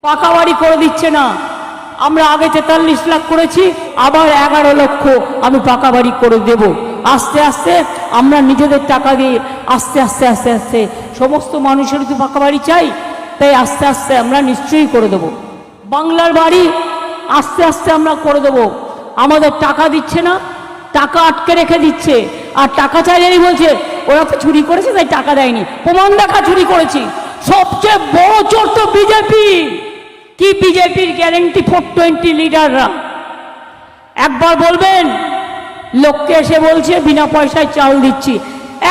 পাকা বাড়ি করে দিচ্ছে না। আমরা আগে 43 লাখ করেছি, আবার 11 লক্ষ আমি পাকা বাড়ি করে দেব। আস্তে আস্তে আমরা নিজেদের টাকা দিয়ে আস্তে আস্তে আস্তে আস্তে সমস্ত মানুষের তো পাকা বাড়ি চাই, তাই আস্তে আস্তে আমরা নিশ্চয়ই করে দেব। বাংলার বাড়ি আস্তে আস্তে আমরা করে দেব। আমাদের টাকা দিচ্ছে না, টাকা আটকে রেখে দিচ্ছে, আর টাকা চাইলেই বলছে ওরা তো চুরি করেছে তাই টাকা দেয়নি। প্রমাণ দেখা চুরি করেছি। সবচেয়ে বড় চোর তো বিজেপি। কি বিজেপির গ্যারেন্টি 420 লিডাররা? একবার বলবেন লোককে এসে বলছে বিনা পয়সায় চাল দিচ্ছি,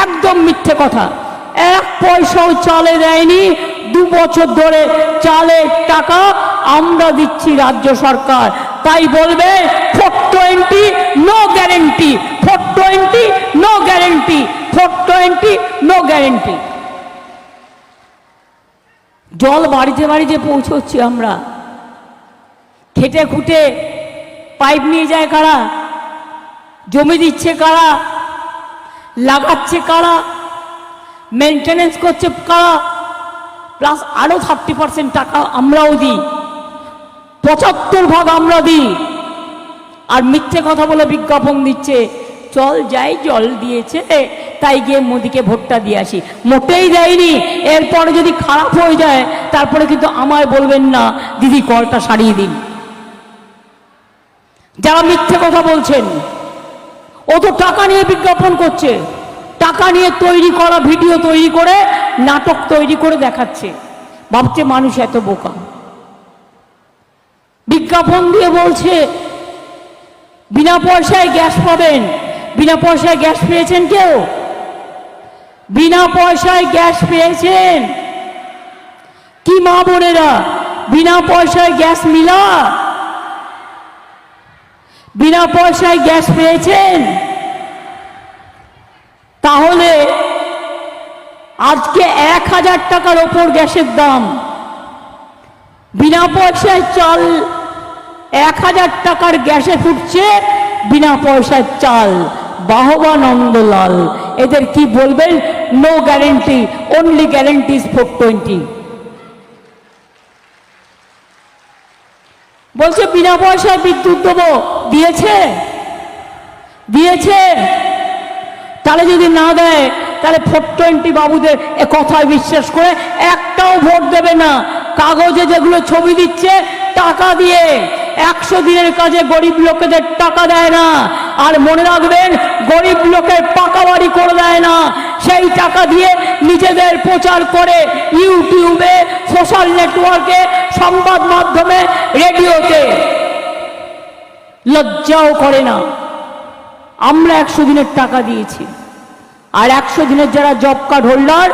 একদম মিথ্যে কথা। 1 পয়সাও চালে দেয়নি। 2 বছর ধরে চালের টাকা আমরা দিচ্ছি রাজ্য সরকার। তাই বলবে 420 no guarantee, 420 no guarantee, 420 no guarantee. জল বাড়িতে বাড়িতে পৌঁছচ্ছি আমরা। খেটে খুঁটে পাইপ নিয়ে যায় কারা? জমি দিচ্ছে কারা? লাগাচ্ছে কারা? মেনটেনেন্স করছে কারা? প্লাস আরো 30% টাকা আমরাও দিই, 75 ভাগ আমরা দিই। আর মিথ্যে কথা বলে বিজ্ঞাপন দিচ্ছে চল যাই, জল দিয়েছে তাই গিয়ে মোদিকে ভোটটা দিয়ে আসি। মোটেই দেয়নি। এরপরে যদি খারাপ হয়ে যায় তারপরে কিন্তু আমায় বলবেন না দিদি কলটা সারিয়ে দিন। যারা মিথ্যে কথা বলছেন, ও তো টাকা নিয়ে বিজ্ঞাপন করছে, টাকা নিয়ে তৈরি করা ভিডিও তৈরি করে নাটক তৈরি করে দেখাচ্ছে। ভাবছে মানুষ এত বোকা। বিজ্ঞাপন দিয়ে বলছে বিনা পয়সায় গ্যাস পাবেন। বিনা পয়সায় গ্যাস পেয়েছেন কেউ? বিনা পয়সায় গ্যাস পেয়েছেন কি মা বোনেরা? বিনা পয়সায় গ্যাস মিলা? বিনা পয়সায় গ্যাস পেয়েছেন? তাহলে আজকে 1000 টাকার ওপর গ্যাসের দাম, বিনা পয়সায় চাল 1000 টাকার গ্যাসে ফুটছে, বিনা পয়সায় চাল। বাহবা নন্দলাল। এদের কি বলবেন? No guarantee, only guarantee is 420। বলছে বিনা পয়সায় বিদ্যুৎ দেবো, দিয়েছে? দিয়েছে? তাহলে যদি না দেয় তাহলে 420 বাবুদের এ কথায় বিশ্বাস করে একটাও ভোট দেবে না। কাগজে যেগুলো ছবি দিচ্ছে টাকা দিয়ে, 100 দিনের কাজে গরিব লোকেদের টাকা দেয় না। আর মনে রাখবেন গরিব লোকের পাকা বাড়ি করে দেয় না। সেই টাকা দিয়ে নিজেদের প্রচার করে ইউটিউবে, সোশ্যাল নেটওয়ার্কে, সংবাদ মাধ্যমে, রেডিওতে। লজ্জাও করে না। আমরা 100 দিনের টাকা দিয়েছি, আর 100 দিনের যারা জব কার্ড হোল্ডার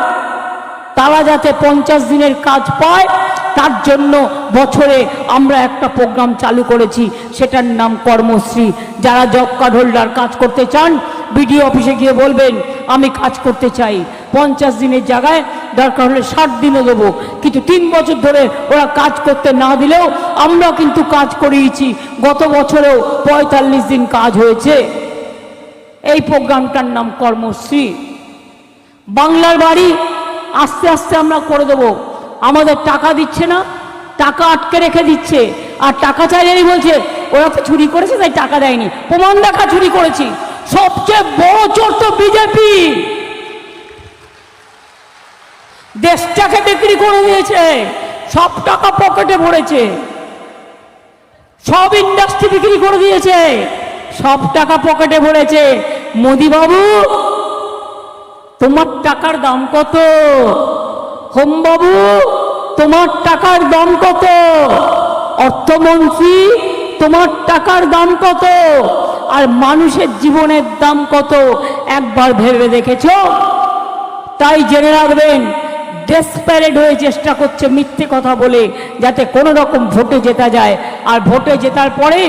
তারা যাতে 50 দিনের কাজ পায় তার জন্য বছরে আমরা একটা প্রোগ্রাম চালু করেছি, সেটার নাম কর্মশ্রী। যারা জব কার্ড হোল্ডার কাজ করতে চান বিডিও অফিসে গিয়ে বলবেন আমি কাজ করতে চাই। 50 দিনের জায়গায় দরকার হলে 60 দিনও দেবো, কিন্তু 3 বছর ধরে ওরা কাজ করতে না দিলেও আমরা কিন্তু কাজ করিয়েছি। গত বছরেও 45 দিন কাজ হয়েছে। এই প্রোগ্রামটার নাম কর্মশ্রী। বাংলার বাড়ি আস্তে আস্তে আমরা করে দেব। আমাদের টাকা দিচ্ছে না, টাকা আটকে রেখে দিচ্ছে, আর টাকা চাইলেই বলছে ওরা তো চুরি করেছে তাই টাকা দেয়নি। প্রমাণ দেখা চুরি করেছি। সবচেয়ে বড় চোর তো বিজেপি। দেশটাকে বিক্রি করে দিয়েছে, সব টাকা পকেটে ভরেছে, সব ইন্ডাস্ট্রি বিক্রি করে দিয়েছে, সব টাকা পকেটে ভরেছে। মোদি বাবু তোমার টাকার দাম কত? হোম বাবু তোমার টাকার দাম কত? অর্থমন্ত্রী তোমার টাকার দাম কত? আর মানুষের জীবনের দাম কত একবার ভেবে দেখেছো? তাই জেনে রাখবেন ডেসপারেট হয়ে চেষ্টা করছে মিথ্যে কথা বলে যাতে কোনো রকম ভোটে জেতা যায়। আর ভোটে জেতার পরে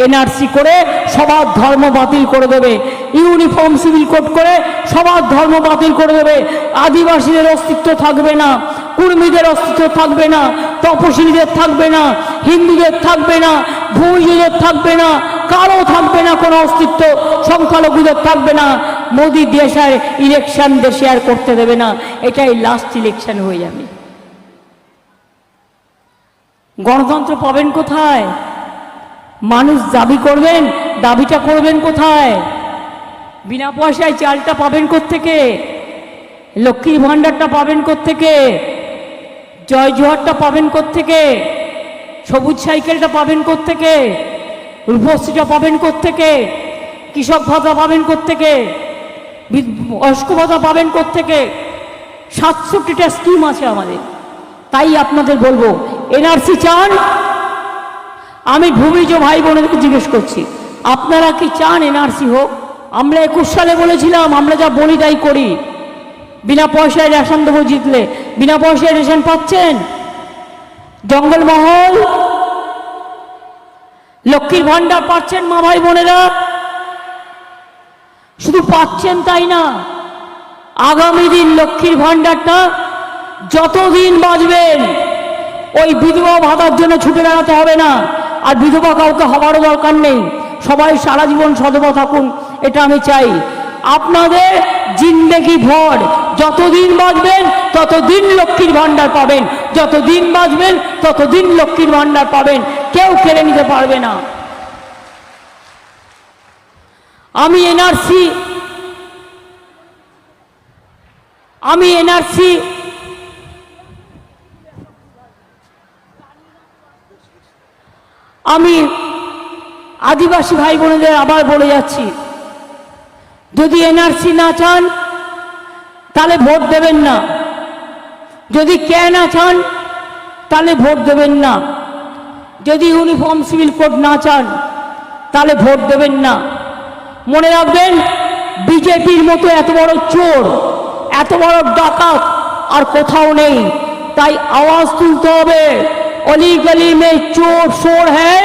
এনআরসি করে সবার ধর্ম বাতিল করে দেবে, ইউনিফর্ম সিভিল কোড করে সবার ধর্ম বাতিল করে দেবে। আদিবাসীদের অস্তিত্ব থাকবে না, কুর্মীদের অস্তিত্ব থাকবে না, তপশিলীদের থাকবে না, হিন্দুদের থাকবে না, ভূমিজীদের থাকবে না, কারো থাকবে না কোনো অস্তিত্ব, সংখ্যালঘুদের থাকবে না। মোদি দেশের ইলেকশন দেশে আর করতে দেবে না। এটাই লাস্ট ইলেকশন হয়ে যাবে। গণতন্ত্র পাবেন কোথায়? মানুষ দাবি করবেন, দাবিটা করবেন কোথায়? বিনা পয়সায় চালটা পাবেন কোত্থেকে? লক্ষ্মীর ভাণ্ডারটা পাবেন কোত্থেকে? জয় জোহারটা পাবেন কোত্থেকে? সবুজ সাইকেলটা পাবেন কোত্থেকে? রূপশ্রীটা পাবেন কোত্থেকে? কৃষক ভাতা পাবেন কোত্থেকে? বয়স্ক ভাতা পাবেন কোত্থেকে? 67টা স্কিম আছে আমাদের। তাই আপনাদের বলবো, এনআরসি চান? আমি ভূমিজ ভাই বোনেদেরকে জিজ্ঞেস করছি, আপনারা কি চান এনআরসি হোক? আমরা 21 সালে বলেছিলাম আমরা যা বলি তাই করি। বিনা পয়সায় রেশন দেবো জিতলে। বিনা পয়সায় রেশন পাচ্ছেন? জঙ্গলমহল, লক্ষ্মীর ভাণ্ডার পাচ্ছেন মা ভাই বোনেরা? শুধু পাচ্ছেন তাই না, আগামী দিন লক্ষ্মীর ভাণ্ডারটা যতদিন বাঁচবেন ওই বিধবা ভাতার জন্য ছুটে বেড়াতে হবে না। আর বিধবা কাউকে হবারও দরকার নেই, সবাই সারা জীবন সধবা থাকুন, এটা আমি চাই। আপনাদের জিন্দেগি ভর যতদিন বাঁচবেন ততদিন লক্ষ্মীর ভাণ্ডার পাবেন, যতদিন বাঁচবেন ততদিন লক্ষ্মীর ভাণ্ডার পাবেন, কেউ কেড়ে নিতে পারবে না। আমি এনআরসি আমি আদিবাসী ভাই বোনেদের আবার বলে যাচ্ছি, যদি এনআরসি না চান তাহলে ভোট দেবেন না। যদি কে না চান তাহলে ভোট দেবেন না। যদি ইউনিফর্ম সিভিল কোড না চান তাহলে ভোট দেবেন না। মনে রাখবেন, বিজেপির মতো এত বড় চোর, এত বড় ডাকাত আর কোথাও নেই। তাই আওয়াজ তুলতে হবে, অলি গলি में चोर शोर है,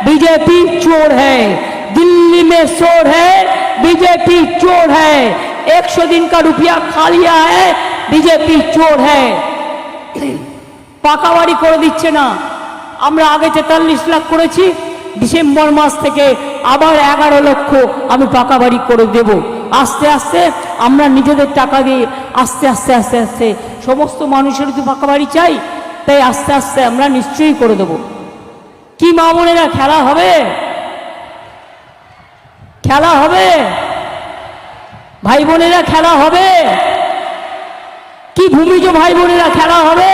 बीजेपी चोर है। दिल्ली में शोर है, बीजेपी चोर है। 100 दिन का रुपया खा लिया है, बीजेपी चोर है। পাকা বাড়ি করে দিচ্ছে না। আমরা আগে 43 লাখ করেছি, ডিসেম্বর মাস থেকে আবার 11 লক্ষ আমি পাকা বাড়ি করে দেব। আস্তে আস্তে আমরা নিজেদের টাকা দিয়ে আস্তে আস্তে আস্তে আস্তে সমস্ত মানুষের তো পাকা বাড়ি চাই, তাই আস্তে আস্তে আমরা নিশ্চয়ই করে দেব। কি মা বোনেরা, খেলা হবে? খেলা হবে? ভাই বোনেরা খেলা হবে? কি ভূমিজ ভাই বোনেরা খেলা হবে?